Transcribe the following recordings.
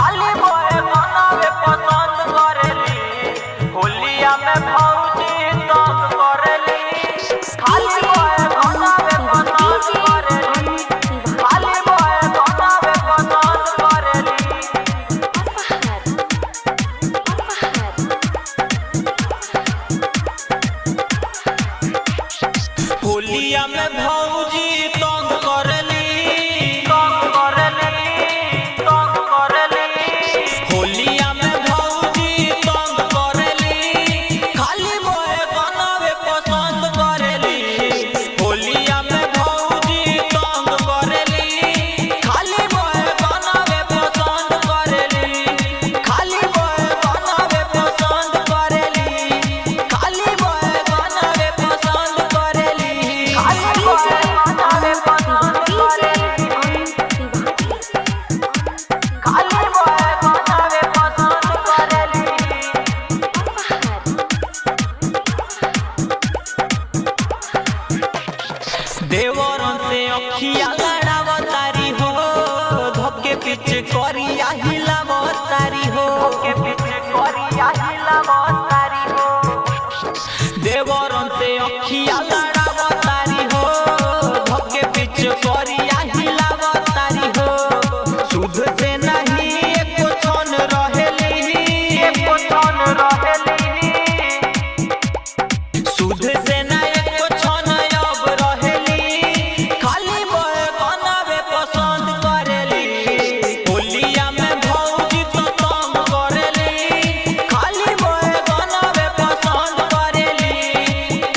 खाली मोए बनावे पसंद करेली, होलिया में भौजी तंग करेली। खाली मोए बनावे पसंद करेली, खाली मोए बनावे पसंद करेली। होलिया में भौजी तंग करेली, तंग करेली, तंग करेली। होलिया में भौजी तंग करेली, खाली मोए बनावे पसंद करेली। होलिया में भौजी तंग करेली, खाली मोए बनावे पसंद करेली। खाली मोए बनावे पसंद करेली, खाली मोए बनावे पसंद करेली। खाली मोए बनावे पसंद करेली, खाली मोए बनावे पसंद करेली। देवरन से अखिया लड़ावतारी हो, धोके पीछे करिया हिलावतारी हो, धोके पीछे करिया हिलावतारी हो। देवरन से अखिया लड़ावतारी हो, धोके पीछे करिया हिलावतारी हो। सुध से नहीं एको क्षण रहेली, एको क्षण रहेली। सुध से ना एको क्षण अब रहेली, खाली मोए बनावे पसंद करेली। होलिया में भौजी तो तंग करेली, खाली मोए बनावे पसंद करेली।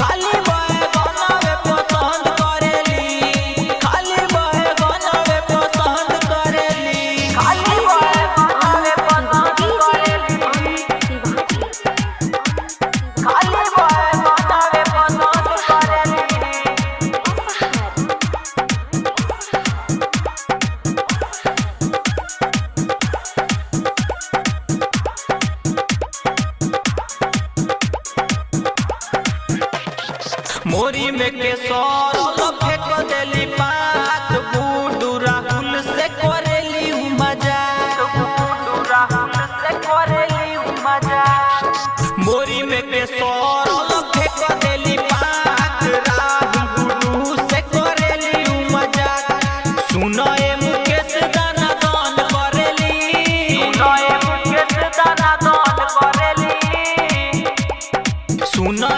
खाली मोए बनावे पसंद करेली, खाली मोए बनावे पसंद करेली। खाली मोए बनावे पसंद करेली, खाली मोए बनावे पसंद करेली। मोरी में के सरल फेंक देली बात, बूढ़ू राहुल से करेली मजाक, बूढ़ू राहुल से करेली मजाक। मोरी में के सरल फेंक देली बात, राहुल बूढ़ू से करेली मजाक। सुनो ए मुकेश दाना दान करेली, सुनो ए मुकेश दाना दान करेली। सुनो